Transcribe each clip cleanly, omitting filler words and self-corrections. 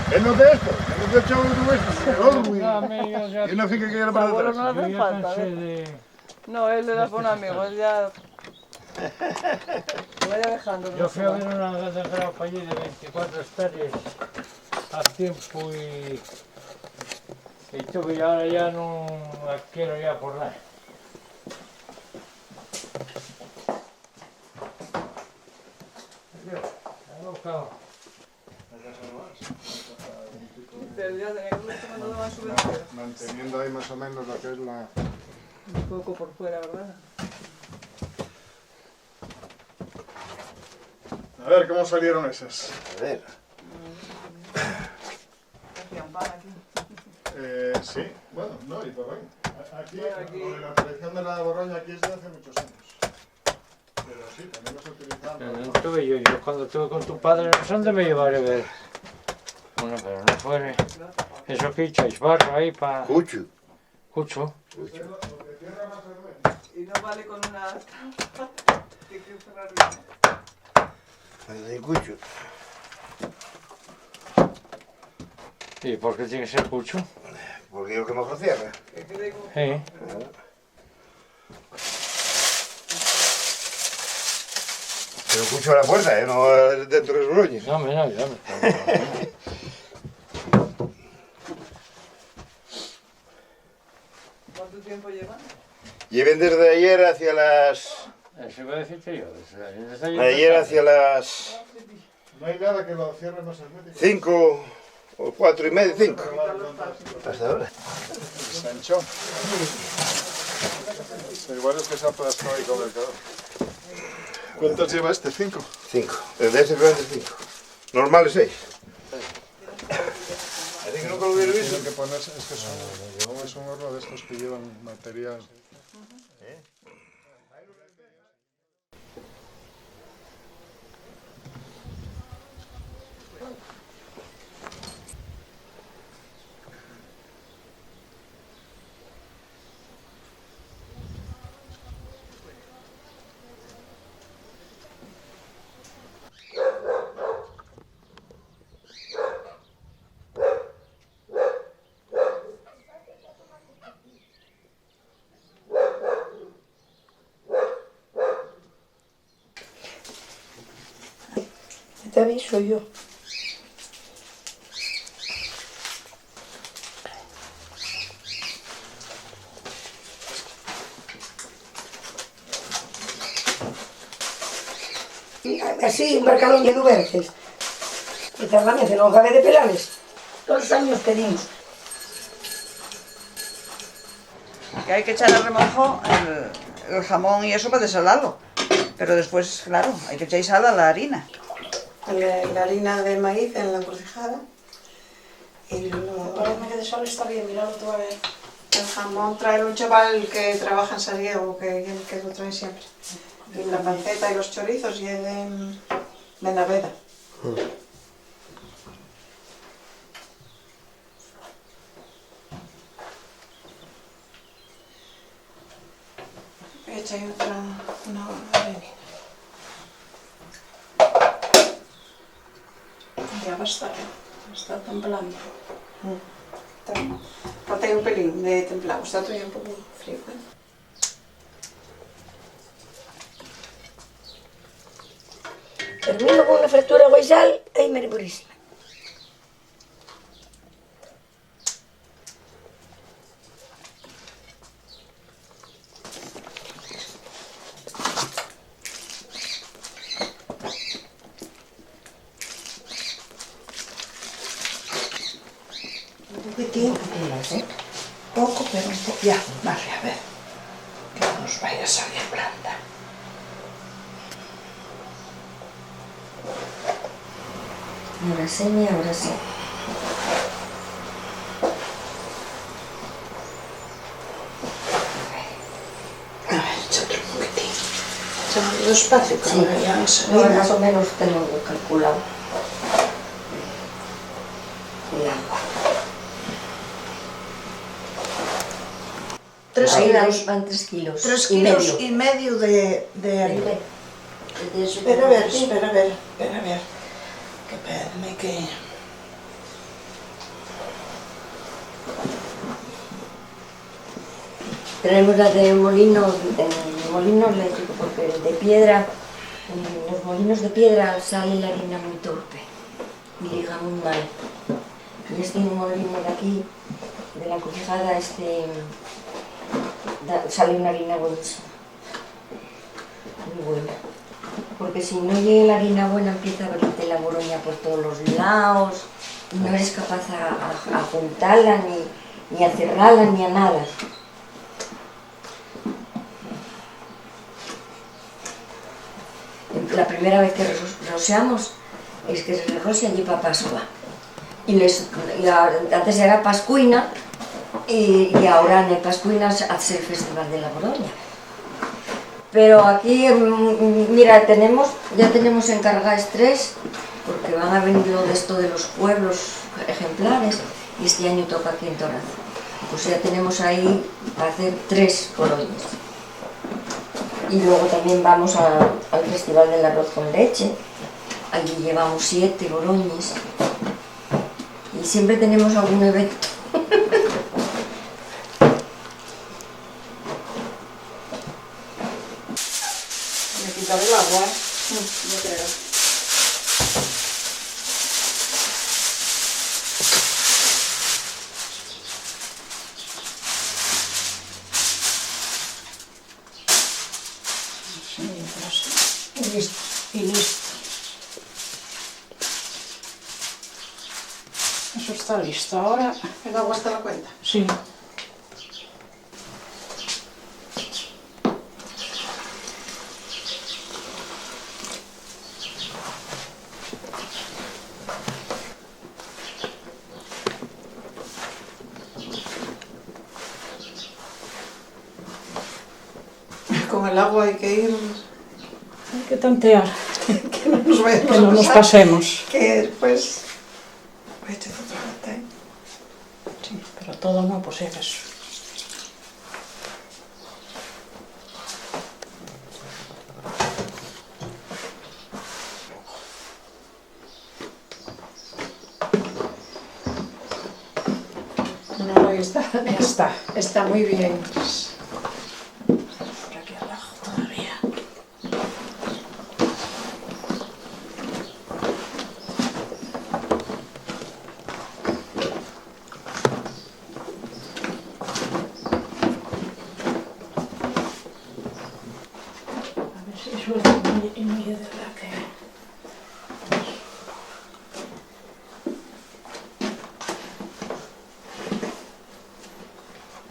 ¿Qué no de esto? ¿Qué no de echado de esto? ¿Quién no fica que era para Abuelo atrás? no hace falta. No, él le da por un amigo, él ya... Lo vaya dejando. Yo fui a ver una gata grapa allí de 24 hectáreas hace tiempo y tuve y ahora ya no la quiero ya por nada. Manteniendo ahí más o menos lo que es la... Un poco por fuera, ¿verdad? A ver, ¿cómo salieron esas? A ver. Hacían pan aquí. Sí, bueno, no, y por ahí. Aquí, lo de la tradición de la borroña aquí es de hace muchos años. Pero sí, también los utilizamos. No tuve yo cuando estuve con tu padre, no sé dónde me llevaré a ver. Bueno, pero no fue eso que echáis barro ahí para... Cucho. Cucho. Y no vale con una trampa. Hay que cerrarlo. De cucho. ¿Y por qué tiene que ser cucho? Porque es lo que mejor cierra. Que quede como... Sí. Pero cucho a la puerta, no dentro de los broñes. Dame. ¿Cuánto tiempo llevan? Lleven desde ayer hacia las... Eso iba a decirte yo. Ayer hacia las No hay nada que lo cierre más hermético. 5 o 4 y media, 5. Hasta ahora. Sancho. Igual es que se ha aplastado ahí con el calor. ¿Cuántos lleva este? 5. 5. Desde ese plan de 5. Normal es 6. Así que nunca lo hubiera visto. Tiene que ponerse, es que es un horno de estos que llevan material. Te aviso yo. Así, un barcalón lleno de verdes. Y también no cabe de pelales. Todos los años pedimos. Que hay que echar al remojo el jamón y eso para desalarlo. Pero después, claro, hay que echar sal a la harina. La harina de maíz en la encrucijada. Y ahora me quedé solo, está bien, míralo tú a ver. El jamón trae un chaval que trabaja en Sariego, que lo trae siempre. Y la panceta y los chorizos y el de Naveda. Echa ahí una harina. Ya va a estar templando. Falta ahí un pelín de templado, está todavía un poco frío. Termino con una fractura guaisal e merburísima. Un poquitín, poco, pero un poco. Ya, vale, a ver. Que no nos vaya a salir blanda. Ahora sí. todo espacio, que Sí. ahora ya No, enseguida. más o menos tengo calculado. El agua. 3 Ahí kilos. van 3 kilos. 3 y kilos medio. y medio de harina. De eso. Espera a ver, espera a ver, espera a ver. Que espérame que... Tenemos la de molino eléctrico, porque el de piedra, en los molinos de piedra sale la harina muy torpe y liga muy mal. Y este molino de aquí, de la Encrucijada, sale una harina buenísima, muy buena. Porque si no llega la harina buena empieza a verte la boroña por todos los lados y no eres capaz a juntarla, ni a cerrarla, ni a nada. La primera vez que roseamos es que se rocea allí para Pascua. Antes era Pascuina y ahora en Pascuina hace el Festival de la Boroña. Pero aquí, mira, ya tenemos encargadas 3, porque van a venir lo de esto de los pueblos ejemplares, y este año toca aquí en Toraz. Pues ya tenemos ahí para hacer 3 boroñas. Y luego también vamos al Festival del Arroz con Leche, allí llevamos 7 boroñes, y siempre tenemos algún evento. Me quitaré el agua, yo creo. Sí, así. Y listo. Y listo. Eso está listo. Ahora, ¿el agua está a la cuenta? Sí. Con el agua hay que ir... Hay que tantear, Que no nos vayamos que no a nos pasar. pasemos. Que después... Échate otra gota, ¿eh? Sí, pero todo no, pues es eso. No, ya está. Está muy bien. Por aquí abajo todavía. A ver si suelta y no de la que...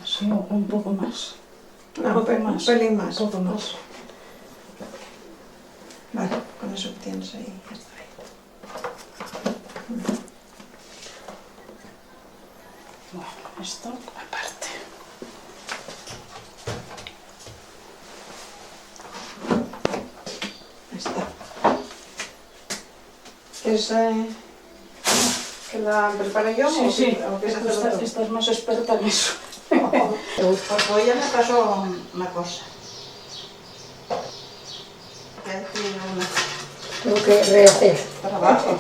Así un poco más. No, un pelín más. Un poco más. Vale, con eso que tienes ahí, ya está ahí. Bueno, esto aparte. Ahí está. ¿Quieres que la prepare yo Sí, sí, o quieres hacerlo tú? estás más experta en eso. Pues hoy ya me pasó una cosa. Que decir Tengo que rehacer. un trabajo.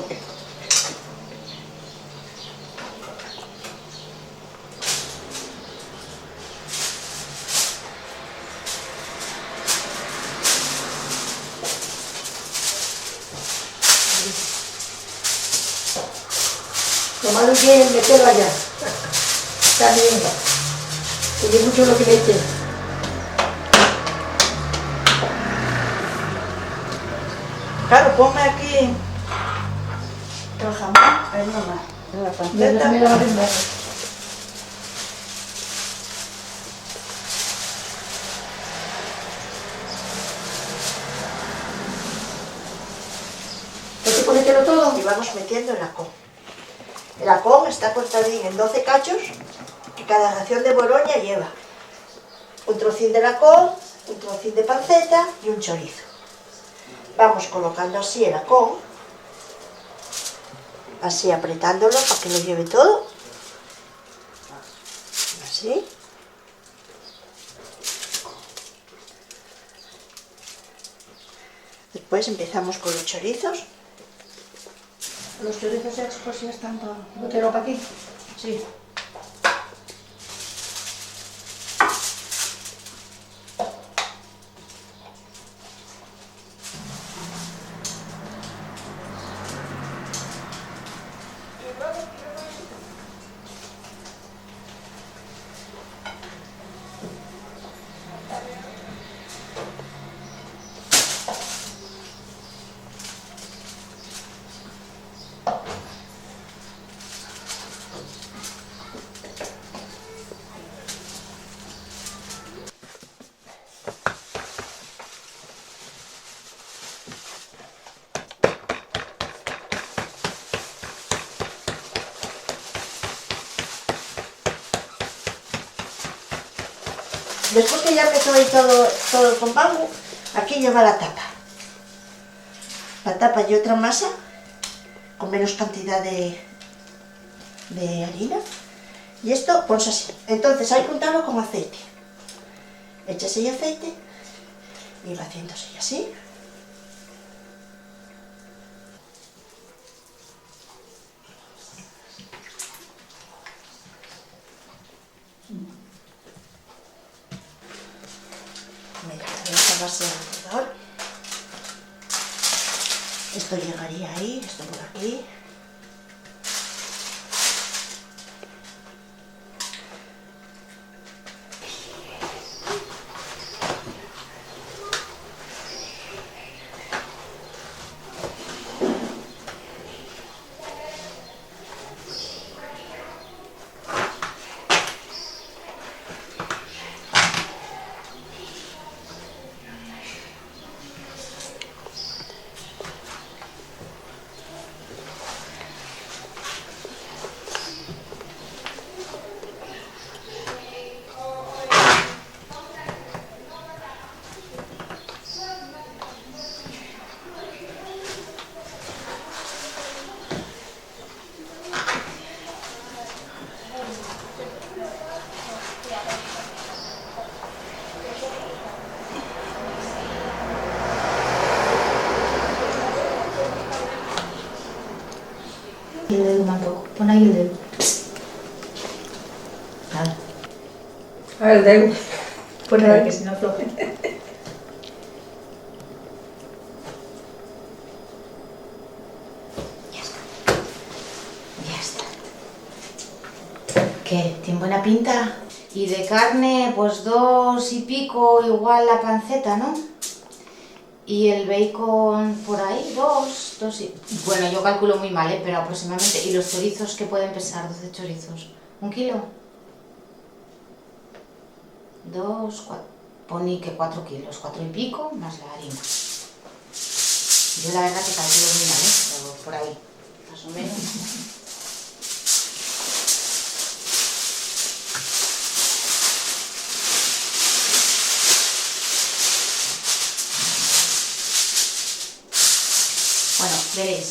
Lo malo es que meterla ya. Está bien. Y es mucho lo que mete. Claro, ponme aquí el jamón, la panceta. Mira, mira. Hay que ponértelo todo. Y vamos metiendo el acón. El acón está cortadín en 12 cachos y cada ración de boroña lleva un trocín de acón, un trocín de panceta y un chorizo. vamos colocando así el lacón, así apretándolo para que lo lleve todo, así. Después empezamos con los chorizos. Los chorizos pues ya están para... ¿Lo quiero para aquí? Sí. Después que ya empezó ahí todo con bambú, aquí lleva la tapa. La tapa y otra masa con menos cantidad de harina. Y esto pones así. Entonces hay que untarlo con aceite. Echas el aceite y va haciéndose así. Mira, esta base alrededor. Esto llegaría ahí, esto por aquí. El dedo un poco. Pon ahí el dedo. Nada. A ver, el dedo. Pon ahí que si no afloje. Ya está. ¿Qué? ¿Tiene buena pinta? Y de carne, pues 2 y pico, igual la panceta, ¿no? Y el bacon por ahí, 2 y... Bueno, yo calculo muy mal, pero aproximadamente. ¿Y los chorizos qué pueden pesar? 12 chorizos. ¿1 kilo? 2, 4... Poní que 4 kilos, 4 y pico, más la harina. Yo la verdad que calculo muy mal, pero por ahí, más o menos. Bueno, veréis,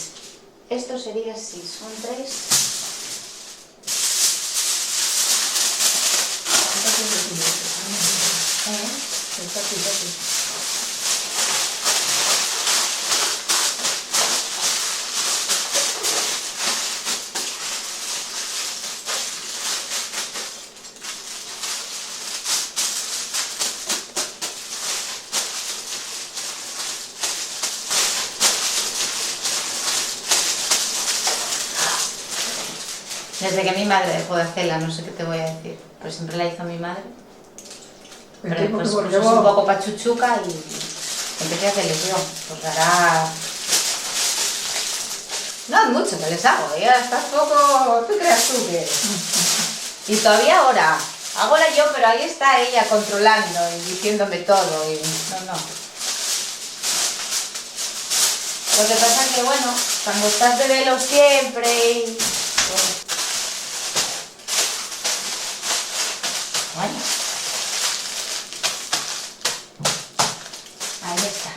esto sería así, son 3. Desde que mi madre dejó de hacerla, no sé qué te voy a decir, pero siempre la hizo mi madre. Pero después pues, es un poco pachuchuca y empecé a hacerles yo. Pues hará... No es mucho que les hago, ya estás poco... ¿Tú creas tú que...? Y todavía ahora, hago yo, pero ahí está ella controlando y diciéndome todo y... No. Lo que pasa es que, bueno, cuando estás de velo siempre y... Bueno. Ahí está.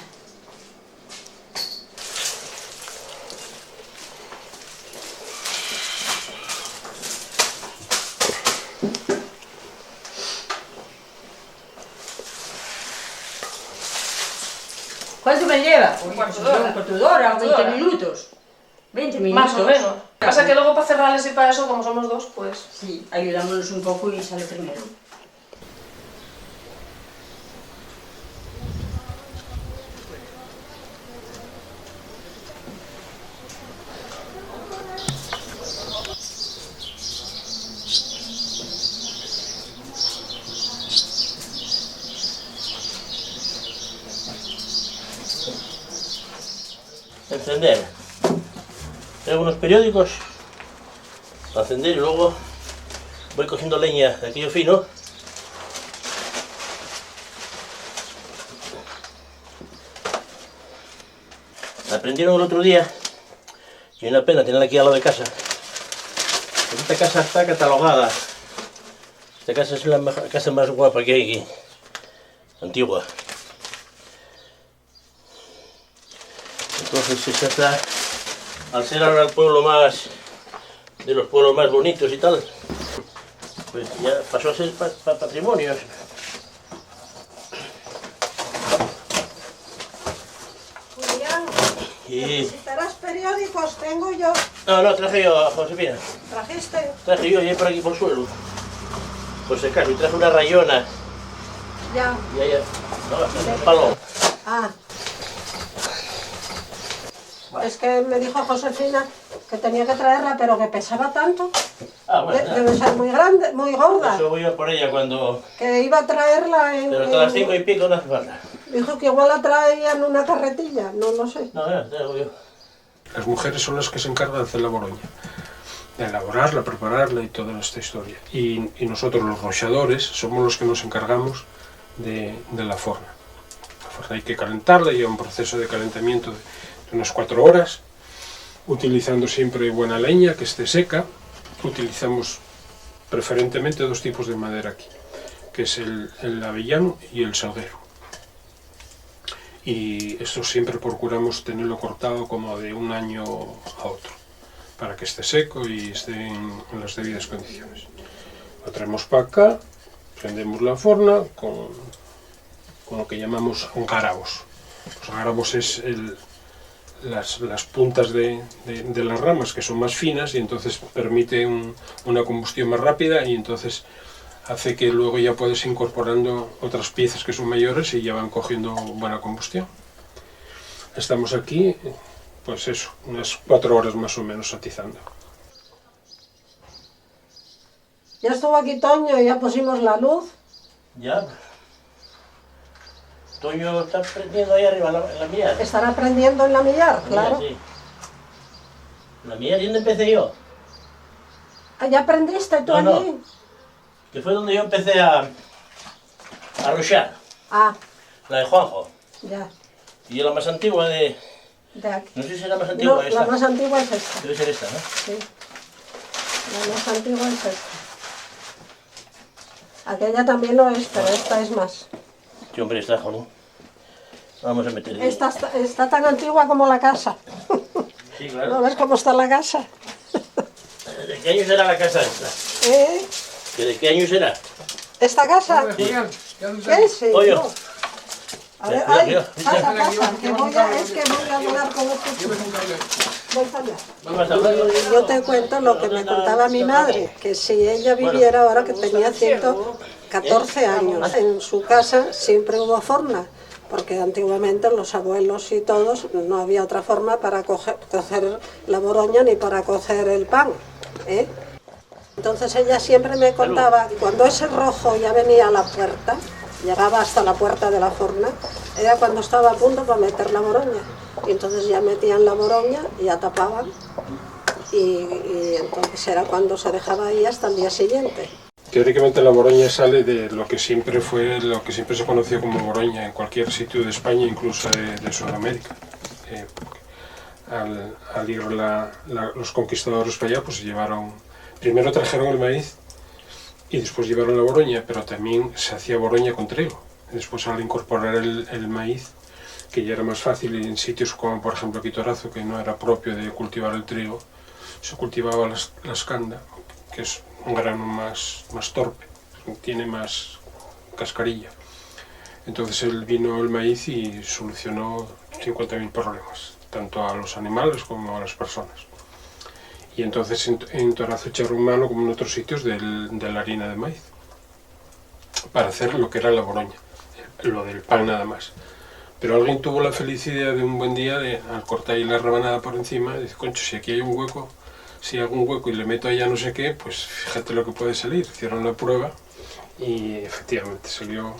me lleva? Un cuarto de hora. Un cuarto de hora, Cuarto de 20 hora. minutos. 20 minutos. Más o menos. Pasa que luego para cerrarles y para eso, como somos dos, pues... Sí, ayudámonos un poco y sale primero. Encender. Tengo unos periódicos para encender y luego voy cogiendo leña de aquello fino. La prendieron el otro día y una pena tenerla aquí al lado de casa. Esta casa está catalogada. Esta casa es la casa más guapa que hay aquí. Antigua. Entonces esta está, al ser ahora el pueblo más, de los pueblos más bonitos y tal, pues ya pasó a ser patrimonio. Julián, Y... necesitarás periódicos, tengo yo. No, traje yo a Josefina. ¿Trajiste? Traje yo, y por aquí por el suelo. Por si acaso, y traje una rayona. Ya. Y allá, no, un palo. Ah. Es que me dijo Josefina que tenía que traerla, pero que pesaba tanto. Ah, bueno, nada. Debe ser muy grande, muy gorda. Eso voy a por ella cuando... Que iba a traerla en... Pero hasta las 5 y pico no hace falta. Dijo que igual la traía en una carretilla, no lo sé. No, ya, traigo yo. Las mujeres son las que se encargan de hacer la boroña, de elaborarla, prepararla y toda esta historia. Y nosotros los rochadores somos los que nos encargamos de la forna. La forna hay que calentarla, lleva un proceso de calentamiento de unas 4 horas, utilizando siempre buena leña que esté seca. Utilizamos preferentemente 2 tipos de madera aquí, que es el avellano y el salguero. Y esto siempre procuramos tenerlo cortado como de un año a otro, para que esté seco y esté en las debidas condiciones. Lo traemos para acá, prendemos la forna con lo que llamamos garabos. Los garabos es las puntas de las ramas que son más finas y entonces permite una combustión más rápida y entonces hace que luego ya puedes incorporando otras piezas que son mayores y ya van cogiendo buena combustión. Estamos aquí, pues eso, unas 4 horas más o menos atizando. Ya estuvo aquí Toño y ya pusimos la luz. Ya. Toño está prendiendo ahí arriba en la mía. Estará prendiendo en la millar, claro. Sí. La mía, ¿y dónde empecé yo? Ah, ¿ya aprendiste tú No, allí? Que fue donde yo empecé a rushar. Ah, La de Juanjo. ya. Y yo la más antigua de... De aquí. No sé si es la más antigua No, esta. la más antigua es esta. Debe ser esta, ¿no? Sí. La más antigua es esta. Aquella también lo es, pero esta es más. Sí, hombre, está, joder. Vamos a meter... Esta está tan antigua como la casa. Sí, claro. ¿No ves cómo está la casa? ¿De qué año será la casa esta? ¿Eh? ¿Que ¿De qué año será? ¿Esta casa? Sí. ¿Qué? Sí. Oye. No. A ver, Cuidado, ay, cuidado. pasa, que voy a hablar con este chico. Voy para allá. Vamos a hablar. Yo te cuento lo que me contaba mi madre, que si ella viviera ahora que tenía 114 años, en su casa siempre hubo forna, porque antiguamente los abuelos y todos no había otra forma para cocer la boroña ni para cocer el pan, ¿eh? Entonces ella siempre me contaba, cuando ese rojo ya venía a la puerta, llegaba hasta la puerta de la forna, era cuando estaba a punto para meter la boroña. Y entonces ya metían la boroña y ya tapaban. Y entonces era cuando se dejaba ahí hasta el día siguiente. Teóricamente la boroña sale de lo que siempre se conoció como boroña en cualquier sitio de España, incluso de Sudamérica. Al ir los conquistadores para allá, pues se llevaron, primero trajeron el maíz y después llevaron la boroña, pero también se hacía boroña con trigo. Después al incorporar el maíz, que ya era más fácil en sitios como por ejemplo Quitorazo, que no era propio de cultivar el trigo, se cultivaba la escanda, que es un grano más torpe, tiene más cascarilla. Entonces vino el maíz y solucionó 50.000 problemas, tanto a los animales como a las personas. Y entonces en Torazo echaron mano, como en otros sitios, de la harina de maíz, para hacer lo que era la boroña, lo del pan nada más. Pero alguien tuvo la feliz idea de un buen día, al cortar ahí la rebanada por encima, dice, concho, si aquí hay un hueco, si hago un hueco y le meto allá no sé qué, pues fíjate lo que puede salir. Hicieron la prueba y efectivamente salió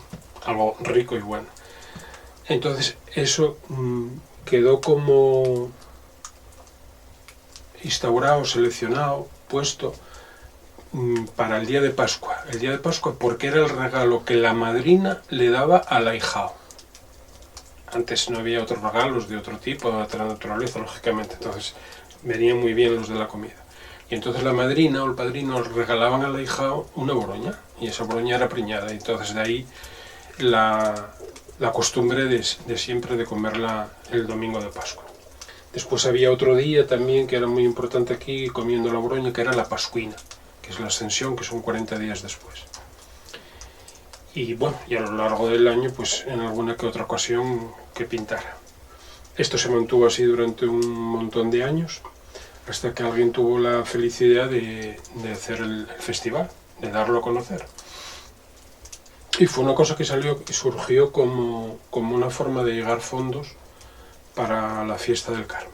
algo rico y bueno. Entonces eso quedó como instaurado, seleccionado, puesto para el día de Pascua. El día de Pascua porque era el regalo que la madrina le daba al ahijao. Antes no había otros regalos de otro tipo, de otra naturaleza, lógicamente, entonces venían muy bien los de la comida. Y entonces la madrina o el padrino regalaban al ahijao una boroña, y esa boroña era preñada, y entonces de ahí la costumbre de siempre de comerla el domingo de Pascua. Después había otro día también que era muy importante aquí, comiendo la boroña, que era la pascuina, que es la ascensión, que son 40 días después. Y bueno, y a lo largo del año, pues en alguna que otra ocasión que pintara. Esto se mantuvo así durante un montón de años, hasta que alguien tuvo la felicidad de hacer el festival, de darlo a conocer. Y fue una cosa que surgió como una forma de llegar fondos para la fiesta del Carmen.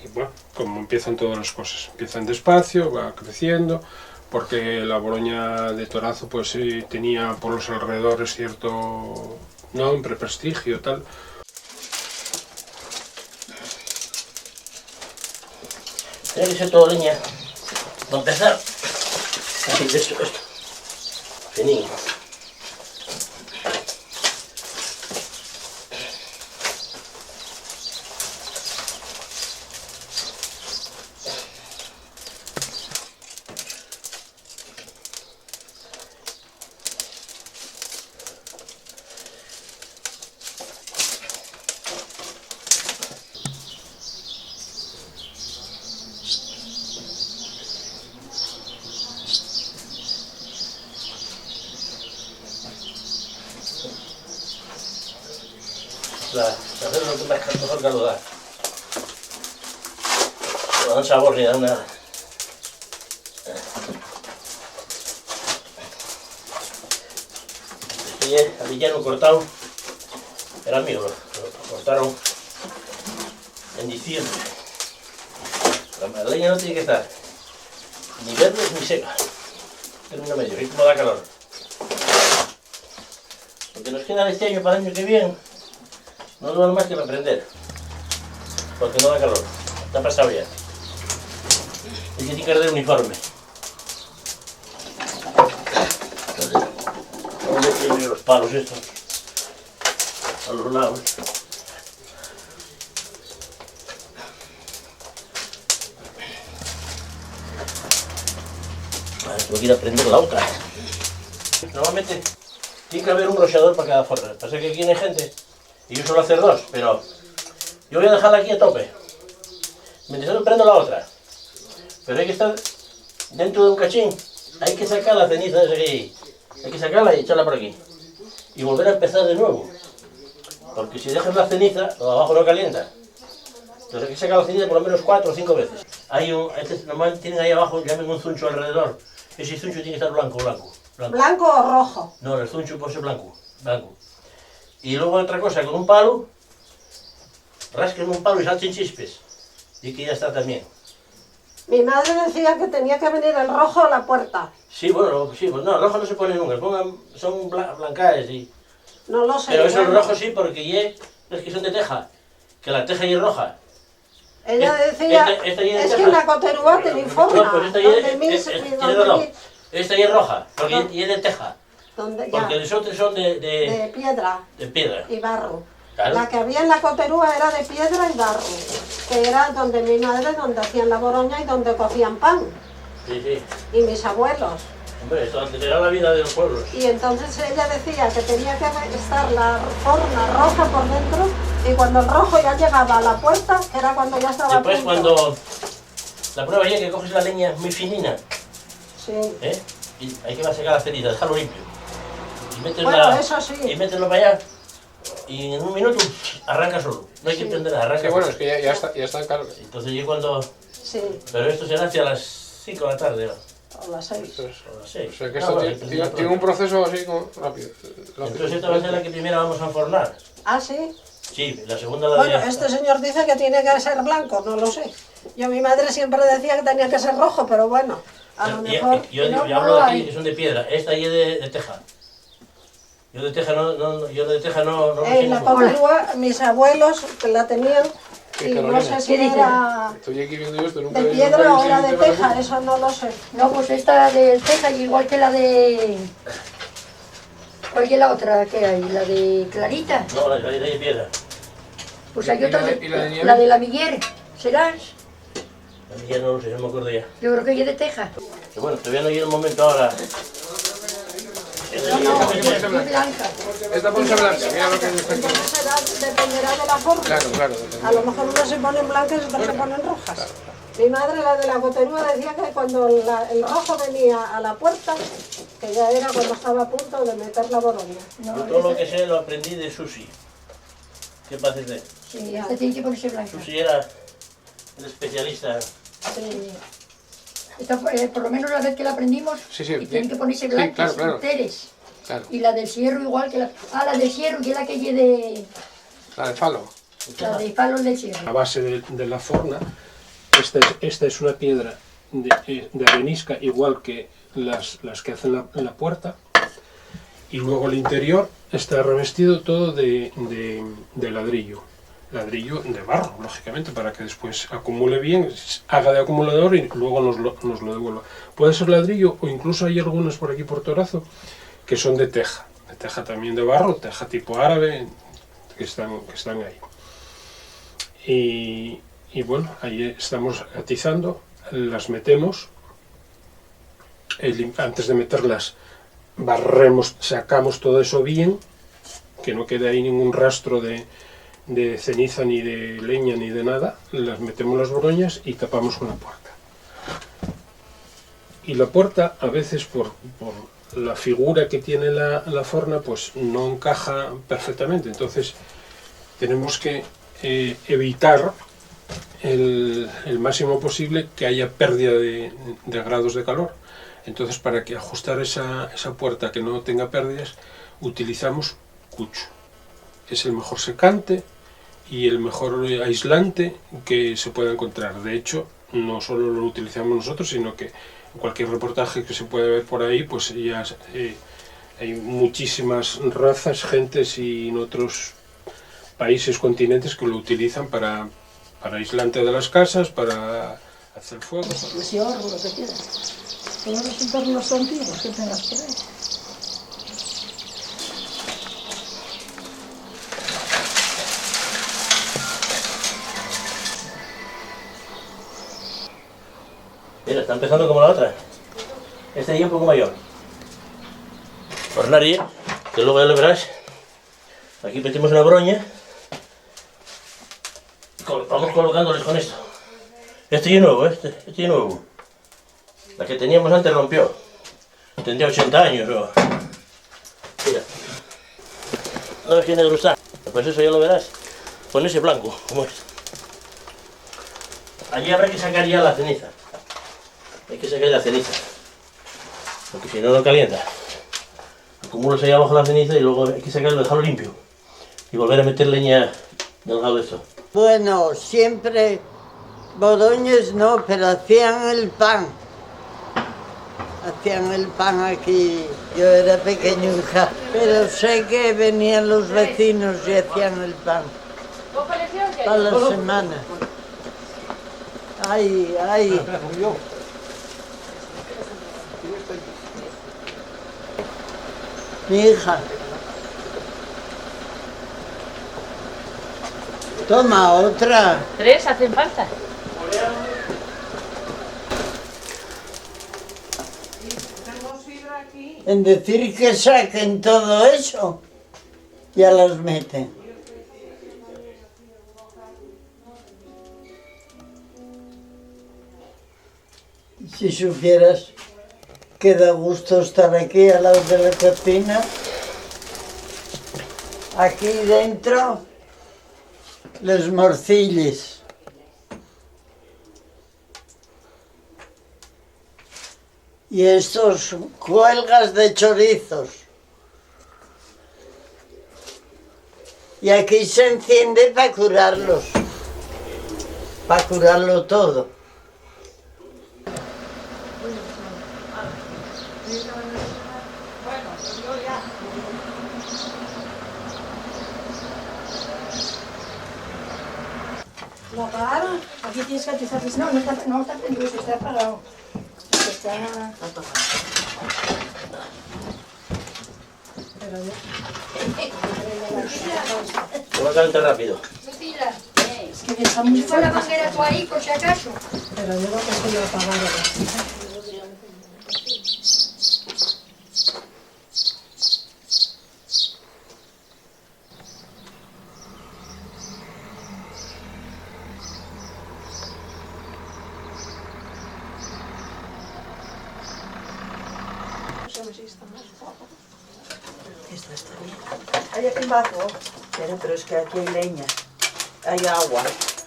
Y bueno, como empiezan todas las cosas, empiezan despacio, va creciendo, porque la boroña de Torazo pues tenía por los alrededores cierto nombre, prestigio, tal. Tiene que ser todo leña. Para empezar, así de esto, finín. Hacerlo lo mejor que lo da. No dan sabor ni dan nada. Este avellano cortado era mío, lo cortaron en diciembre. La madeleña no tiene que estar ni verde ni seca. Término medio, ¿veis cómo da calor? Lo que nos queda este año para el año que viene no duele más que reprender, porque no da calor, está pasado ya. Y que tiene que arder uniforme. Vamos a poner los palos estos a los lados. Ahora tengo que ir a prender la otra. Normalmente tiene que haber un rociador para cada forra. Pasa que aquí no hay gente. Y yo suelo hacer dos, pero yo voy a dejarla aquí a tope. Mientras yo prendo la otra. Pero hay que estar dentro de un cachín. Hay que sacar la ceniza de aquí. Hay que sacarla y echarla por aquí. Y volver a empezar de nuevo. Porque si dejas la ceniza, lo de abajo no calienta. Entonces hay que sacar la ceniza por lo menos 4 o 5 veces. Normalmente tienen ahí abajo, llamen un zuncho alrededor. Ese zuncho tiene que estar blanco. ¿Blanco o rojo? No, el zuncho puede ser blanco. Y luego otra cosa, con un palo, rasquen un palo y salten chispes. Y que ya está también. Mi madre decía que tenía que venir el rojo a la puerta. Sí, bueno, sí, pues no, el rojo no se pone nunca, son blancaes y... No lo sé. Pero esos rojos sí, porque es que son de teja, que la teja y es roja. Ella decía, es que en la coterúa te informa. No, pues esta ya es roja, porque y es de teja. Porque los otros son de piedra. De piedra. Y barro. Claro. La que había en la coterúa era de piedra y barro, que era donde mi madre, donde hacían la boroña y donde cocían pan. Sí. Y mis abuelos. Hombre, esto era la vida de los pueblos. Y entonces ella decía que tenía que estar la forma roja por dentro y cuando el rojo ya llegaba a la puerta, que era cuando ya estaba después a punto. Cuando la prueba ya que coges la leña muy finina, sí. Y hay que sacar la ceniza, dejarlo limpio. Y Bueno, eso sí. Y mételo para allá. y en un minuto arranca solo. No hay que entender nada, arranca. Sí, bueno, solo. es que ya está en carga. Entonces yo cuando... Sí, Pero esto será hacia las 5 de la tarde, ¿no? a las 6. O a las 6. O sea que Ah, esto bueno, tiene un proceso así como rápido. Entonces esta va a ser la que primero vamos a enfornar. Ah, sí. Sí, la segunda la Bueno, de... este señor dice que tiene que ser blanco, no lo sé. Yo, mi madre siempre decía que tenía que ser rojo, pero bueno, a lo mejor... Yo hablo de aquí, que son de piedra. Esta ahí es de teja. Yo de teja no lo sé. En la Papúa, mis abuelos que la tenían, y no sé si era Estoy aquí viendo esto, nunca de he piedra o era de nunca he teja, eso no lo sé. No, pues esta de teja, igual que la de... ¿Cuál es la otra que hay? ¿La de Clarita? No, la de piedra. Pues hay ¿Y otra, la de nieve? la de la Miguel. ¿Serás? Ya no lo sé, no me acuerdo ya. Yo creo que es de teja. Pero bueno, todavía no llega el momento ahora. No, es blanca. Esta puede ser blanca, mira lo que está aquí. Dependerá de la forma. Claro. A lo mejor unas se ponen blancas y otras se ponen rojas. Mi madre, la de la Goterúa, decía que cuando el rojo venía a la puerta, que ya era cuando estaba a punto de meter la boroña. Yo todo lo que sé lo aprendí de Susi. ¿Qué pasa de? Sí, esta tiene que ponerse blanca. Susi era el especialista. Sí. Esta, por lo menos la vez que la aprendimos, Sí, y tiene que ponerse Sí, blancas, claro. enteres. Claro. Y la del cierro igual que la... Ah, la del cierro, que es la que lleve... La de falo. La de palos del cierro. La base de la forna, esta es una piedra de arenisca, igual que las que hacen la puerta. Y luego el interior está revestido todo de ladrillo. Ladrillo de barro, lógicamente, para que después acumule bien, haga de acumulador y luego nos lo devuelva. Puede ser ladrillo o incluso hay algunos por aquí por Torazo que son de teja también de barro, teja tipo árabe, que están ahí. Y bueno, ahí estamos atizando, las metemos, antes de meterlas barremos, sacamos todo eso bien, que no quede ahí ningún rastro de ceniza, ni de leña, ni de nada, las metemos las boroñas y tapamos con la puerta. Y la puerta, a veces por la figura que tiene la forna, pues no encaja perfectamente, entonces tenemos que evitar el máximo posible que haya pérdida de grados de calor. Entonces, para que ajustar esa puerta que no tenga pérdidas, utilizamos cucho. Es el mejor secante y el mejor aislante que se pueda encontrar. De hecho, no solo lo utilizamos nosotros, sino que en cualquier reportaje que se puede ver por ahí, pues ya hay muchísimas razas, gentes y en otros países, continentes que lo utilizan para aislante de las casas, para hacer fuego. Pues yo ahorro lo que queda. Todos los entornos antiguos que tengas por ahí. Mira, está empezando como la otra. Esta ya un poco mayor. Hornaria, que luego ya lo verás. Aquí metimos una broña. Vamos colocándoles con esto. Este es nuevo, este es nuevo. La que teníamos antes rompió. Tendría 80 años o... Mira. ¿No ves qué negro está? Pues eso ya lo verás. Con ese blanco, como es. Allí habrá que sacar ya la ceniza. Hay que sacar la ceniza. Porque si no, no calienta. Acumulas ahí abajo la ceniza y luego hay que sacarlo, dejarlo limpio. Y volver a meter leña delgado de esto. Bueno, siempre, boroñas no, pero hacían el pan. Hacían el pan aquí, yo era pequeñuja, pero sé que venían los vecinos y hacían el pan. Para la semana. Ay. Mi hija. Toma, otra. 3 hacen falta. En decir que saquen todo eso, ya las meten. Si supieras que da gusto estar aquí al lado de la cocina, Aquí dentro, los morcilles. Y estos cuelgas de chorizos. Y aquí se enciende para curarlos. Para curarlo todo. ¿Lo apagaron? Aquí tienes que atizar. No está prendido, está apagado. Está... Se va a calentar rápido. Lucila, es que está muy fuerte. Pon la manguera tú ahí, por si acaso. Pero yo creo que se lo apagaron. Esto está bien. Hay aquí abajo, pero es que aquí hay leña, hay agua.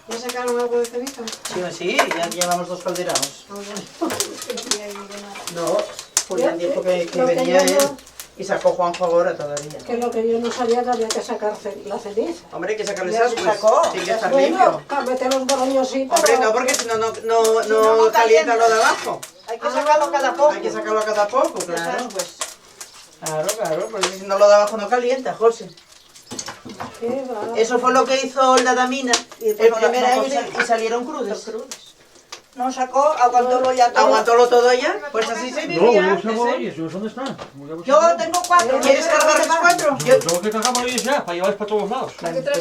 ¿Ya sacaron algo de ceniza? Sí, ya llevamos 2 calderados. No, Julián dijo que venía él y sacó Juanjo ahora todavía. Que lo que yo no sabía que había que sacar la ceniza. Hombre, hay que sacarle Ya esas, se pues, sacó. tiene que estar Bueno, limpio. mete los boroñositos. Hombre, no, porque si no, no calienta lo de abajo. Hay que sacarlo cada poco. Hay que sacarlo a cada poco, claro. Pues. Claro, porque si no lo de abajo no calienta, José. Eso fue lo que hizo la damina el primer año y salieron crudos. No sacó, aguantólo ya todo. ¿Aguantólo todo ya? Pues así se vivía. ¿Dónde están? Yo tengo 4. ¿Quieres cargar las 4? Yo tengo que cargar ellos ya, para llevarles para todos lados.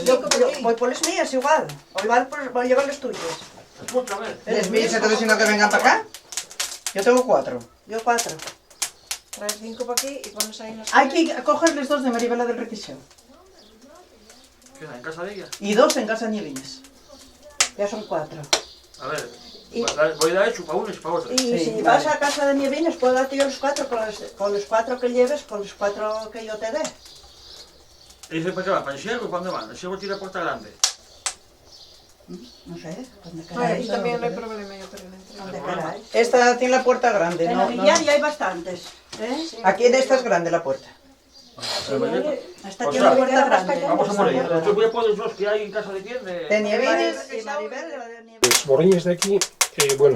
Yo voy por las mías igual. O igual voy a llevar las tuyas. ¿Las mías entonces si no que vengan para acá? Yo tengo 4. Yo 4. Traes 5 para aquí y pones ahí las... Hay que cogerles 2 de Maribela del Requiseo. ¿Queda en casa de ella? Y 2 en casa Nieviñas. Ya son 4. A ver, voy a dar hecho para uno y para otro. Y si vas a casa de Nieviñas, puedo darte yo los 4 con los 4 que lleves, con los 4 que yo te dé. ¿Y dice para qué va? ¿Para el ciervo? ¿Para dónde van? El ciervo tiene puerta grande. No sé, ¿dónde Ahí también no hay problema, yo creo. ¿Dónde queráis? Esta tiene la puerta grande, En ¿no? Villar ya hay bastantes. Aquí en esta es grande la puerta. Esta tiene la puerta grande. Vamos a por ella. Yo voy a poner los que hay en casa de quién. De Nieviñas y Maribel. Los boroñes de aquí, bueno,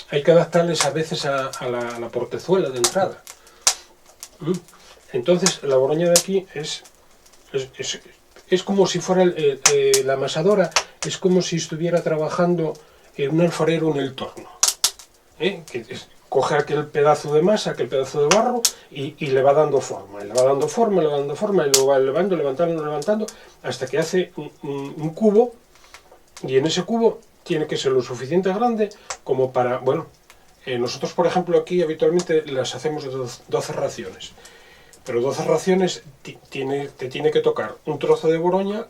hay que adaptarles a veces a la portezuela de entrada. Entonces, la boroña de aquí es como si fuera la amasadora, es como si estuviera trabajando un alfarero en el torno. Coge aquel pedazo de masa, aquel pedazo de barro y le va dando forma, le va dando forma, y lo va levantando, hasta que hace un cubo, y en ese cubo tiene que ser lo suficiente grande como para, bueno, nosotros por ejemplo aquí habitualmente las hacemos de 12 raciones, pero 12 raciones te tiene que tocar un trozo de boroña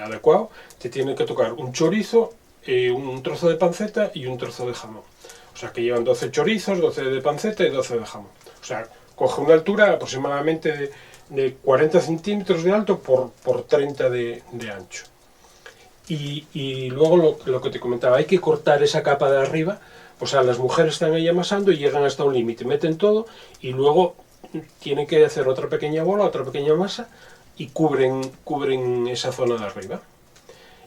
adecuado, te tiene que tocar un chorizo, un trozo de panceta y un trozo de jamón. O sea que llevan 12 chorizos, 12 de panceta y 12 de jamón. O sea, coge una altura aproximadamente de 40 centímetros de alto por 30 de ancho. Y luego lo que te comentaba, hay que cortar esa capa de arriba. O sea, las mujeres están ahí amasando y llegan hasta un límite, meten todo y luego tienen que hacer otra pequeña bola, otra pequeña masa y cubren esa zona de arriba.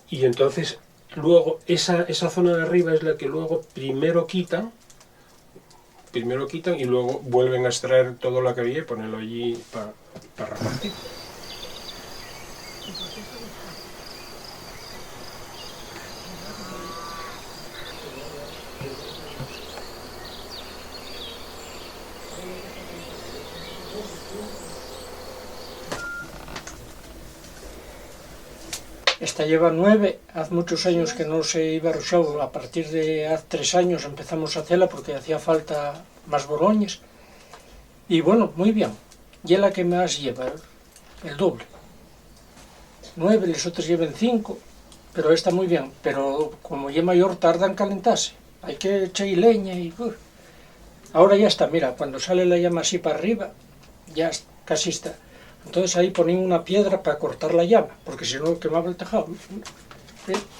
Y entonces luego esa zona de arriba es la que luego primero quitan y luego vuelven a extraer todo lo que había y ponerlo allí para repartir. Esta lleva 9, hace muchos años que no se iba a Rochau, a partir de hace 3 años empezamos a hacerla porque hacía falta más boroñas. Y bueno, muy bien, y es la que más lleva, el doble. 9, las otras llevan 5, pero esta muy bien, pero como ya mayor tarda en calentarse, hay que echar leña y... ahora ya está, mira, cuando sale la llama así para arriba, ya casi está. Entonces ahí ponían una piedra para cortar la llama, porque si no quemaba el tejado.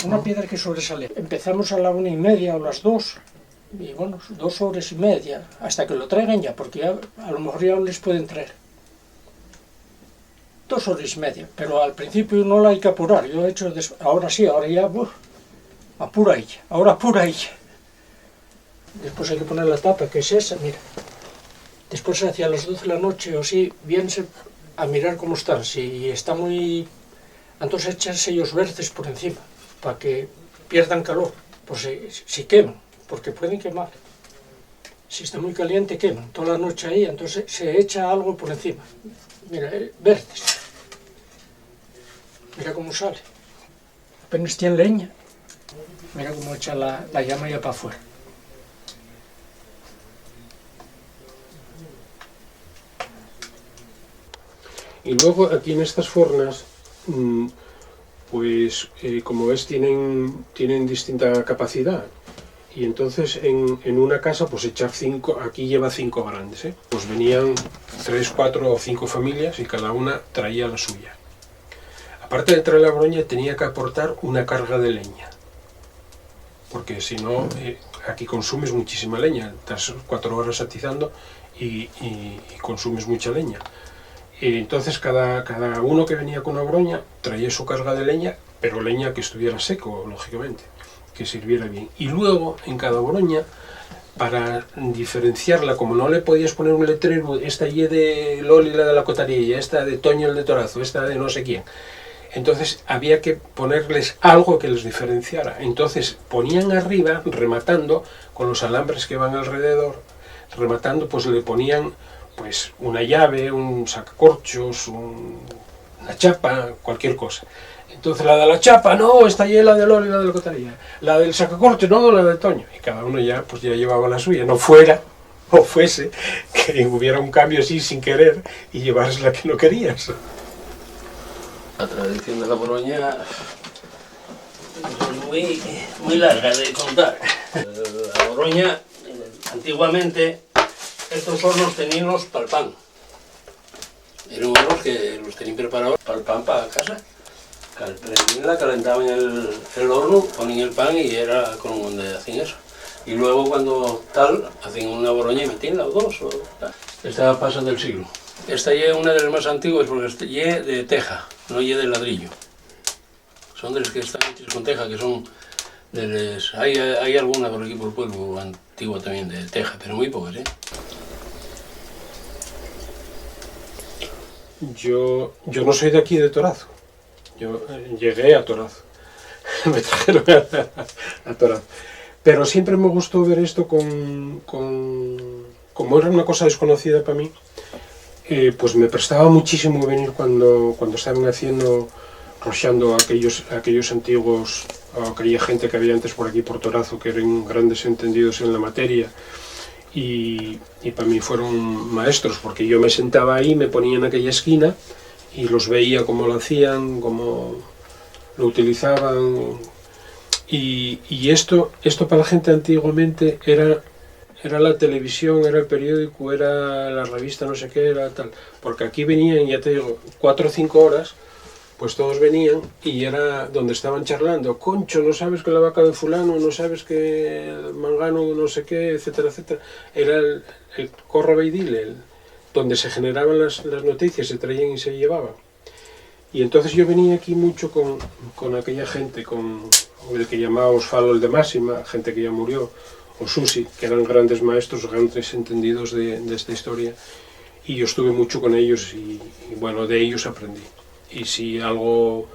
Una piedra que sobresale. Empezamos a la 1:30 o las 2, y bueno, 2 horas y media, hasta que lo traigan ya, porque ya, a lo mejor ya les pueden traer. 2 horas y media, pero al principio no la hay que apurar. Yo he hecho, ahora sí, ahora ya, apura ella, ahora apura ella. Después hay que poner la tapa, que es esa, mira. Después hacia las 12 de la noche o sí, viense a mirar cómo están. Si está muy... Entonces echan sellos verdes por encima, para que pierdan calor, pues si queman, porque pueden quemar. Si está muy caliente, queman. Toda la noche ahí, entonces se echa algo por encima. Mira, verdes. Mira cómo sale. Apenas tiene leña. Mira cómo echa la llama ya para afuera. Y luego aquí en estas fornas, pues como ves tienen distinta capacidad. Y entonces en una casa pues echar 5, aquí lleva 5 grandes, ¿eh? Pues venían 3, 4 o 5 familias y cada una traía la suya. Aparte de traer la broña tenía que aportar una carga de leña, porque si no aquí consumes muchísima leña, estás 4 horas atizando y consumes mucha leña. Entonces cada uno que venía con una broña traía su carga de leña, pero leña que estuviera seco, lógicamente, que sirviera bien. Y luego en cada broña, para diferenciarla, como no le podías poner un letrero, esta y de Loli la de la Cotarilla, esta de Toño el de Torazo, esta de no sé quién, entonces había que ponerles algo que les diferenciara. Entonces ponían arriba, rematando, con los alambres que van alrededor, rematando, pues le ponían pues una llave, un sacacorchos, una chapa, cualquier cosa. Entonces la de la chapa, no, esta ya es la de Loli, la de la Cotarilla. La del sacacorchos, no, la de Toño. Y cada uno ya, pues ya llevaba la suya, no fuera, o fuese, que hubiera un cambio así sin querer y llevarse la que no querías. La tradición de la broña es muy larga de contar. La broña, antiguamente, estos hornos teníanlos para el pan. Eran hornos que los tenían preparados para el pan, para casa. Calentaban el horno, ponían el pan y era con donde hacían eso. Y luego cuando tal, hacían una broña y metíanla o dos. O tal. Esta pasa del siglo. Esta ya es una de las más antiguas porque esta ya es de teja, no ya de ladrillo. Son de las que están hechas con teja, que son de las... Hay alguna por aquí por el pueblo antigua también de teja, pero muy pocas, ¿eh? Yo no soy de aquí, de Torazo. Yo llegué a Torazo. Me trajeron a Torazo. Pero siempre me gustó ver esto como era una cosa desconocida para mí, pues me prestaba muchísimo venir cuando estaban haciendo, rocheando aquellos antiguos, o aquella gente que había antes por aquí por Torazo, que eran grandes entendidos en la materia. Y para mí fueron maestros, porque yo me sentaba ahí, me ponía en aquella esquina y los veía cómo lo hacían, cómo lo utilizaban. Y esto para la gente antiguamente era la televisión, era el periódico, era la revista, no sé qué, era tal. Porque aquí venían, ya te digo, 4 o 5 horas, pues todos venían y era donde estaban charlando. Concho, no sabes que la vaca de fulano, no sabes que el mangano, no sé qué, etcétera, etcétera. Era el corre ve y dile, donde se generaban las noticias, se traían y se llevaban. Y entonces yo venía aquí mucho con aquella gente, con el que llamábamos Falo el de Máxima, gente que ya murió, o Susi, que eran grandes maestros, grandes entendidos de esta historia. Y yo estuve mucho con ellos y bueno, de ellos aprendí. Y si algo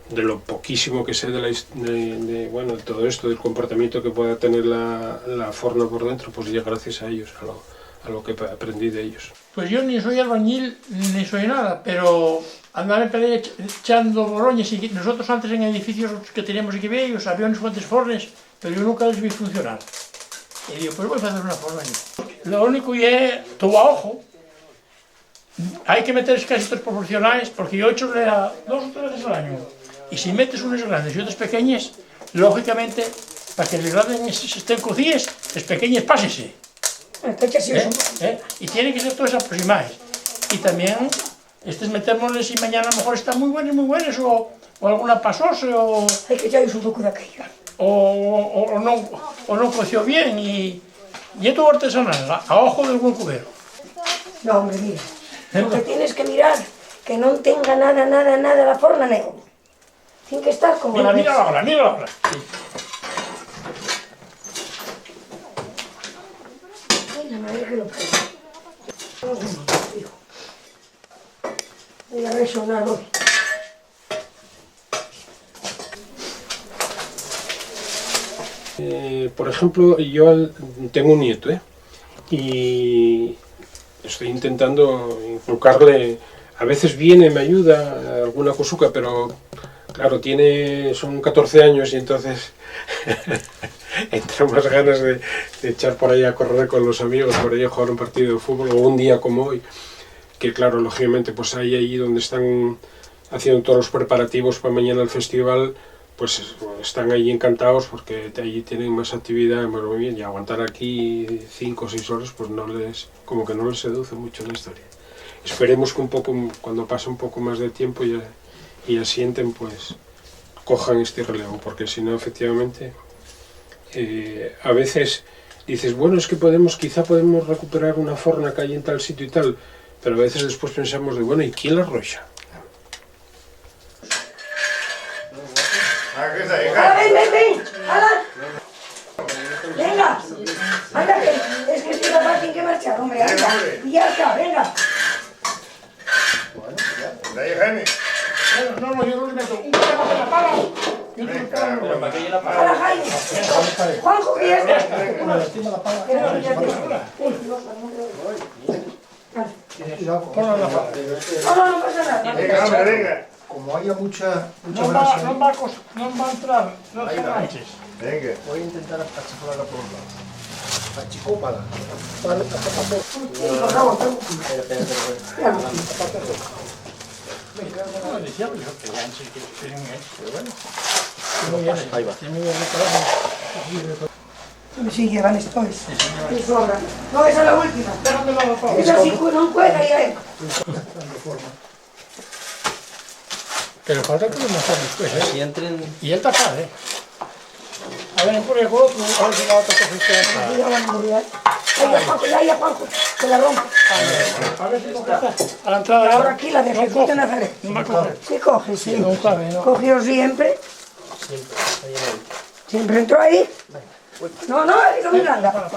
de lo poquísimo que sé de todo esto, del comportamiento que pueda tener la forna por dentro, pues ya gracias a ellos, a lo que aprendí de ellos. Pues yo ni soy albañil ni soy nada, pero andaba echando boroñas y nosotros antes en edificios que teníamos aquí bellos había unos cuantos fornes, pero yo nunca los vi funcionar. Y digo, pues voy a hacer una forna. Lo único que es todo a ojo. Hay que meter casitos proporcionales, porque yo he hecho 2 o 3 veces al año. Y si metes unas grandes y otras pequeñas, lógicamente, para que las grandes estén cocidas, las pequeñas pásense. Y tienen que ser todas aproximadas. y también metémosles y mañana a lo mejor están muy buenos, o alguna pasóse, o... Hai que echarles un pouco de aquella. O non coció bien, e é todo artesanal, a ojo del buen cubero. No, hombre, mira, lo que tienes que mirar, que non tenga nada la forma negro. Tiene que estar como la ves. Mira ahora. Sí. Ay, la madre que lo parió. Voy a resonar hoy. Por ejemplo, yo tengo un nieto, y estoy intentando inculcarle, a veces viene, me ayuda, alguna cosuca, pero claro, son 14 años y entonces entran más ganas de echar por ahí a correr con los amigos, por ahí a jugar un partido de fútbol, o un día como hoy, que claro, lógicamente, pues ahí donde están haciendo todos los preparativos para mañana el festival, pues están ahí encantados porque allí tienen más actividad, más movimiento, y aguantar aquí 5 o 6 horas, pues como que no les seduce mucho la historia. Esperemos que un poco, cuando pase un poco más de tiempo y asienten, pues cojan este relevo, porque si no, efectivamente, a veces dices, bueno, es que quizá podemos recuperar una forna que hay en tal sitio y tal, pero a veces después pensamos de, bueno, ¿y quién la arrolla? ¡Hala, ven! ¡Hala! ¡Venga! ¡Anda, que es que este papá tiene que marchar, hombre! ¡Anda! ¡Y ya está, venga! De ahí, Jaime. No, yo no le meto. Un poco de la pala. ¡Hala, Jaime! ¡Juanjo, que ya está! No pasa nada. Venga, hombre, venga. Como haya mucha Non brasa, va a entrar, no te manches. Venga. voy a intentar achicolarla por un lado. Achicópala. Ahí va. Sí, llevan esto. Y sobra. No, esa es la última. Esa sí no cuelga ya. Pero falta que lo mejor después, Si entren... Y el tapar, A ver, por el otro, a ver si la otra cosa está... Ya van a morir. Ahí, Juanjo, que la rompa. A ver si no está. A la entrada... Ahora aquí la dejé, no Nazaret. No va a coger. Sí coge, sí. No cabe, ¿no? Cogió siempre. Siempre entró ahí. No, ahí no me blanda.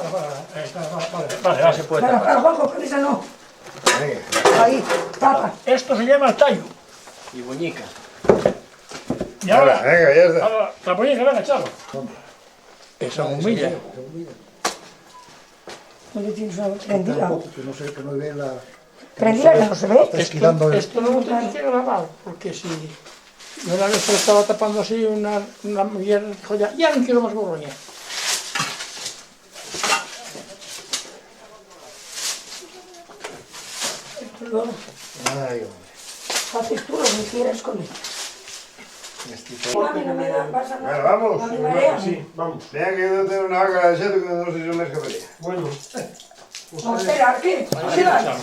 Vale, se puede tapar. Para, Juanjo, con esa no. Ahí, tapa. Esto se llama el tallo. Y boñica. Y ahora, venga, ya está. Ahora, la boñica, venga, echalo. Esa bombilla. ¿Dónde tienes una prendida? Que no sé, que no ve la... Prendida que no se ve. Esto no lo tenía que grabar, porque si... Yo una vez lo estaba tapando así, una mujer dijo, ya no quiero más borroña. Esto luego. Ay, hombre. Haces tú lo que quieras con él. Mami, no me da, pasa nada. Bueno, vamos. A mí marea. Sí, vamos. Venga, que yo tengo una vaca de seto que no sé si me escaparía. Bueno. No, espera, ¿qué? ¿Qué va?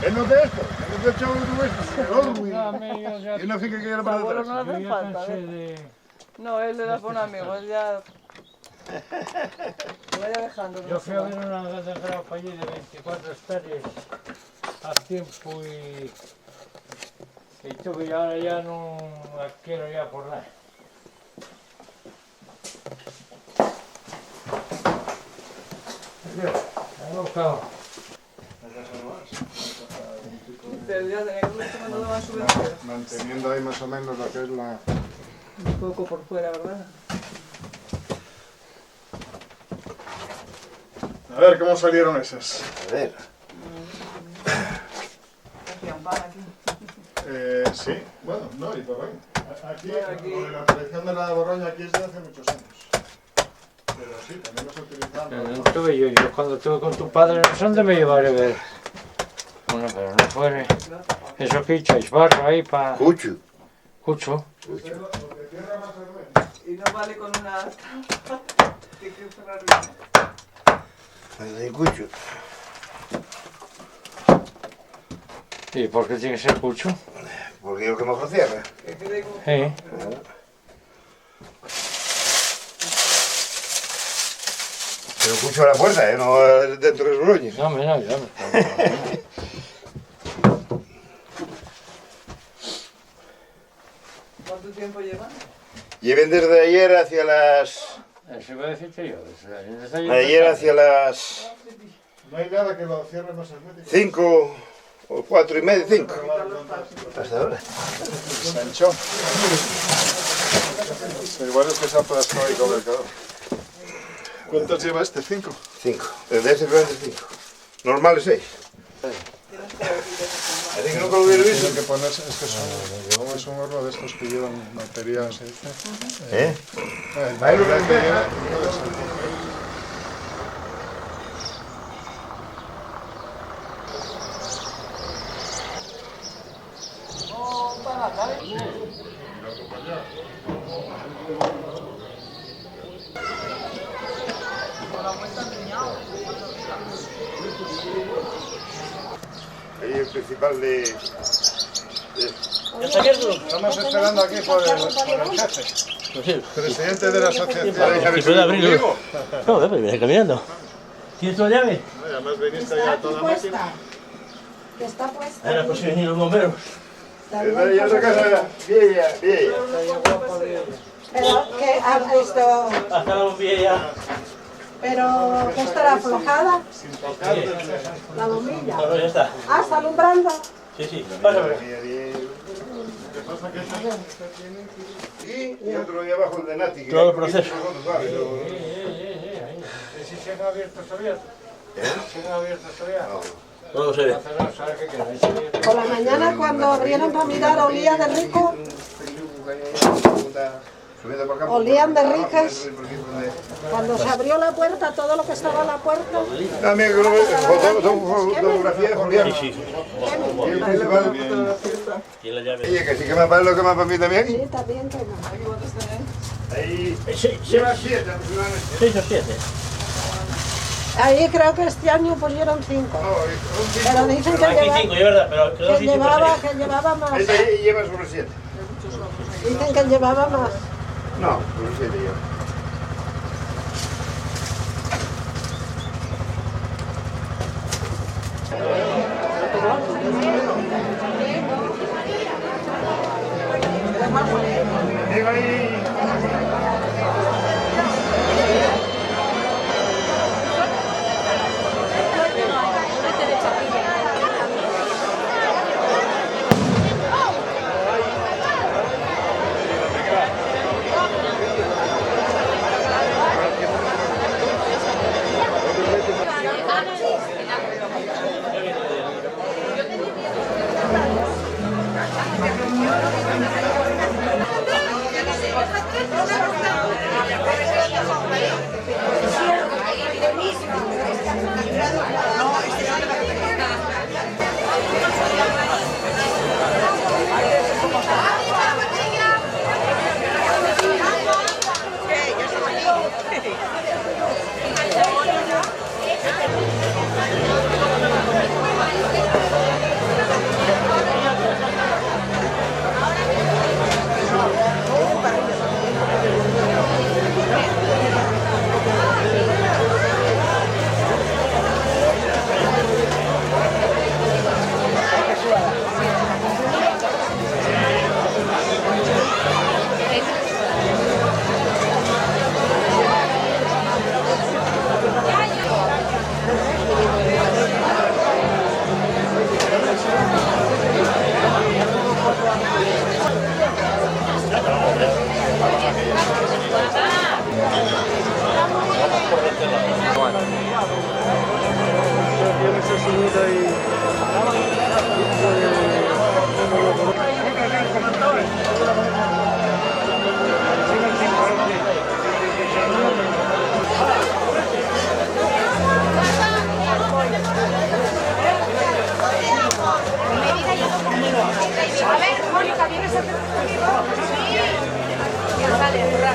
Él no de esto, él no de echado de esto, él no fica que era para atrás. No hace falta, No, él le da por un amigo, él ya... Lo vaya dejando. Yo fui a ver una granja allí de 24 hectáreas hace tiempo Y tú que ahora ya no la quiero ya por nada. He buscado. Pero ya tenía que cuando daban subvención. Manteniendo ahí más o menos lo que es la... Un poco por fuera, ¿verdad? A ver, ¿cómo salieron esas? A ver. Hacían pan aquí. Sí, bueno, no, y Borroña. Aquí, lo de la tradición de la Borroña aquí es de hace muchos años. Pero sí, también los utilizamos. Tuve yo cuando estuve con tu padre en Santa me llevaré a ver. Bueno, pero no fue eso que echáis barro ahí para... Cucho. Cucho. Y no vale con una tapa. Tiene que cerrar bien. El cucho. ¿Y por qué tiene que ser cucho? Porque es lo que mejor cierra. Sí. Pero cucho a la puerta, no dentro de los boloñes. No, mira, ya me ¿Cuánto tiempo llevan? Lleven desde ayer hacia las... Eso iba a decirte yo. Ayer hacia las... No hay nada que lo cierre más hermético. 5 o 4 y medio, 5. Hasta ahora. Sancho. Igual es que se ha aplastado ahí con el calor. ¿Cuántos lleva este? 5. 5. Desde ese plan de 5. Normal es 6. Así que nunca lo hubiera visto. Tienen que ponerse, es que es un horno de estos que llevan material, se dice. El baile que lleva, Ahí el principal de... ¿Ya está abierto? Estamos esperando aquí por el jefe. Presidente de la asociación. ¿Y puede abrirlo? No, pero viene caminando. ¿Tienes la llave? No, y además viniste ya a toda máquina. Que está puesta. Era por si venían los bomberos. Hay otra casa vieja. Pero que esto... Hasta la bombilla ya. Pero que estará aflojada. La bombilla. Bueno, ya está. Ah, está alumbrando. Sí, sí. Pásame. Y otro ahí abajo el de Nati. Todo el proceso. ¿Si se han abierto todavía? ¿Se han abierto todavía? No lo sé. Por la mañana cuando abrieron para mirar olía de rico. Olían de ricas. Cuando se abrió la puerta, todo lo que estaba en la puerta. También fotografía de Julián. Sí, sí. ¿Y la llave? Oye, que sí que me parece lo que más para mí también. Sí, también tengo. Ahí... 6 o 7. Ahí creo que este año pusieron 5. Pero dicen que, Aquí 5, es verdad, pero quedó que llevaba más. Ese lleva sobre 7. Dicen que llevaba más. No, sobre 7 lleva. Llega ahí. A ver, Mónica, ¿vienes a hacer conmigo? Sí. Vale, hurra.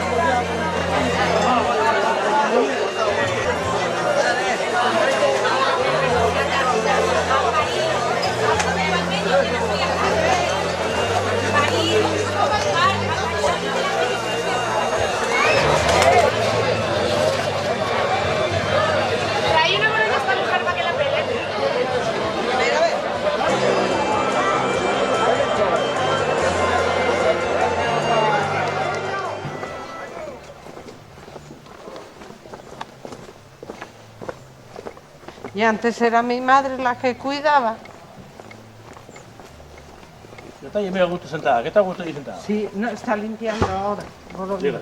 Trae una mano para dibujar para que la pele. Y antes era mi madre la que cuidaba. Yo está muy a gusto sentada. ¿Qué te a gusto ahí sentada? Sí, no, está limpiando ahora. Diga.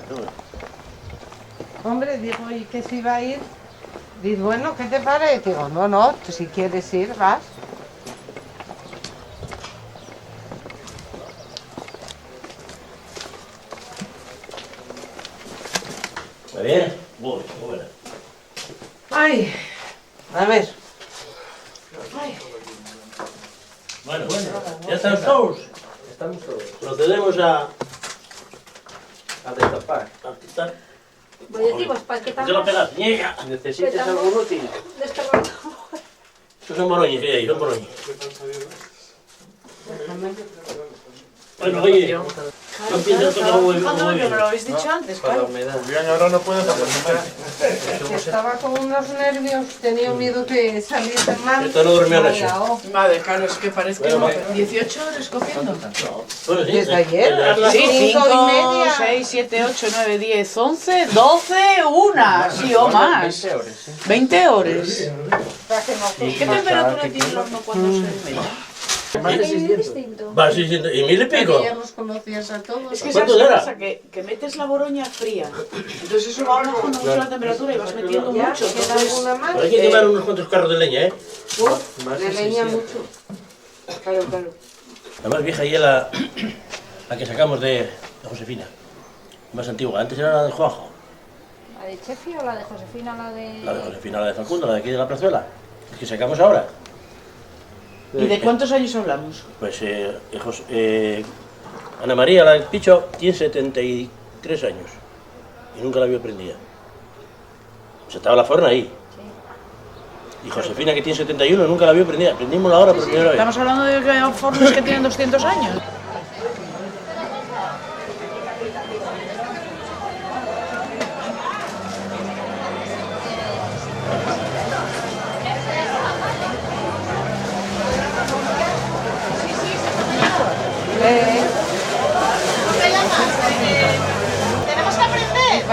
Hombre, digo, ¿y qué se iba a ir? Digo, bueno, ¿qué te parece? Digo, no, tú si quieres ir, vas. ¿Está bien? Muy buena. Ay, a ver. Bueno, ya están todos. Estamos todos. Procedemos a destapar. a quitar. Bolletivos, para que ¿Qué lo pegas? ¡Niega! ¿Necesitas algún útil? Estos son moroñes, son moroñes. Bueno, oye, no pienses que no voy me lo habéis dicho antes, Para la claro. humedad. Julián ahora no puede hacer Estaba con unos nervios, tenía miedo que saliese mal. Esto no durmió anoche. Madre, claro, es que parece que no. 18 horas cogiendo. Bueno, sí, Desde ayer, a las Sí, 5:30. 6, 7, 8, 9, 10, 11, 12, 1, sí o más. 20 horas, sí. 20 horas. ¿Y ¿Qué temperatura tiene el horno cuando se mete? Más de 600. Va, sí, y 1000 y pico. Ya nos conocías a todos. Es que ¿Cuánto sabes qué era? pasa, que metes la boroña fría. Entonces eso va bajando mucho la temperatura y vas metiendo Ya, mucho. ¿queda Entonces, alguna más? Pero hay que quemar unos cuantos carros de leña, ¿eh? De leña mucho. claro, claro. La más vieja y es la que sacamos de Josefina. Más antigua. Antes era la de Juanjo. ¿La de Chefi o la de Josefina? La de Josefina, la de Facundo, la de aquí de la plazuela. La que sacamos ahora. ¿Y de cuántos años hablamos? Pues Ana María, la del Picho, tiene 73 años. Y nunca la vio prendida. O sea, estaba la forna ahí. Y Josefina, que tiene 71, nunca la vio prendida. Prendimos la hora por primera vez. Estamos hablando de que hay fornos que tienen 200 años. Tenemos que aprender.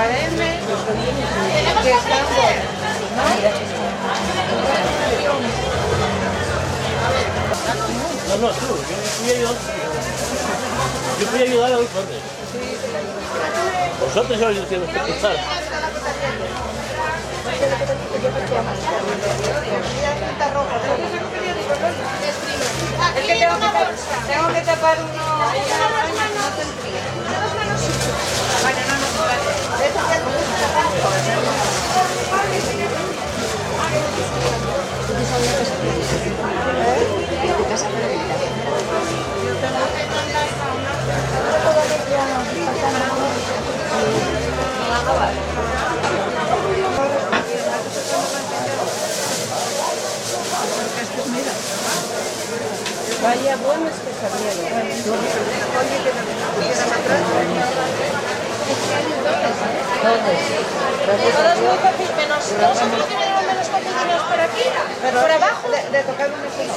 Tenemos que aprender. No, tú, yo fui a ayudar a los fuertes. Vosotros sois los que nos escuchar. Es que tengo que tapar uno. Vaya bueno es que sabía. Todos muy fácil, menos dos o tres que vinieron menos pequeños por aquí. Pero por abajo. de tocar un vecino.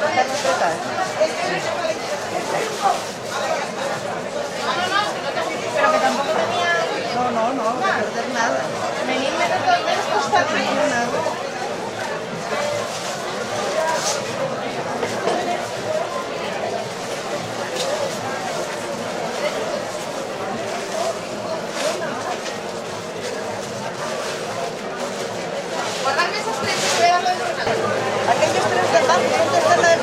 Dejarnos tratar. Pero que tampoco tenía... No perder nada. Venir menos costar nada. Guardarme esos tres que voy a darlo de jornada. Aquellos tres de abajo, ¿dónde está la del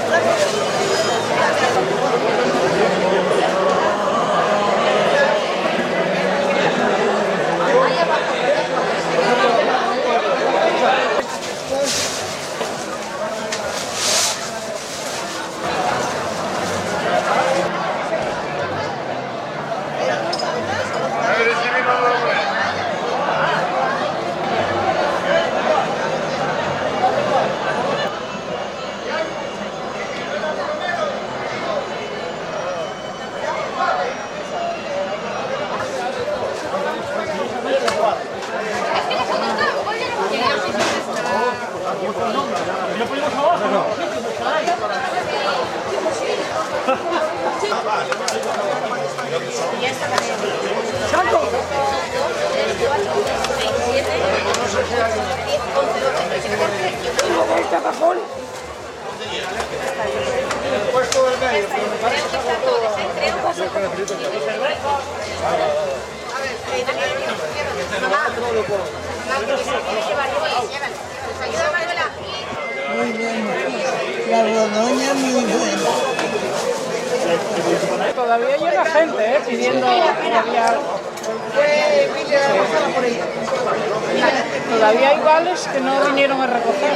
El capajón. El puesto del medio, pero me parece que está todo. Muy bueno. La Borgoña muy buena. Todavía hay una gente pidiendo todavía algo. Todavía hay vales que no vinieron a recoger.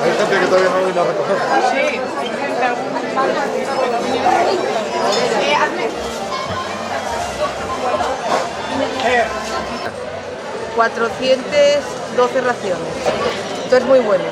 Hay gente que todavía no vino a recoger. Sí, hay gente, algunos vales que no vinieron a recoger. 412 raciones. Esto es muy bueno.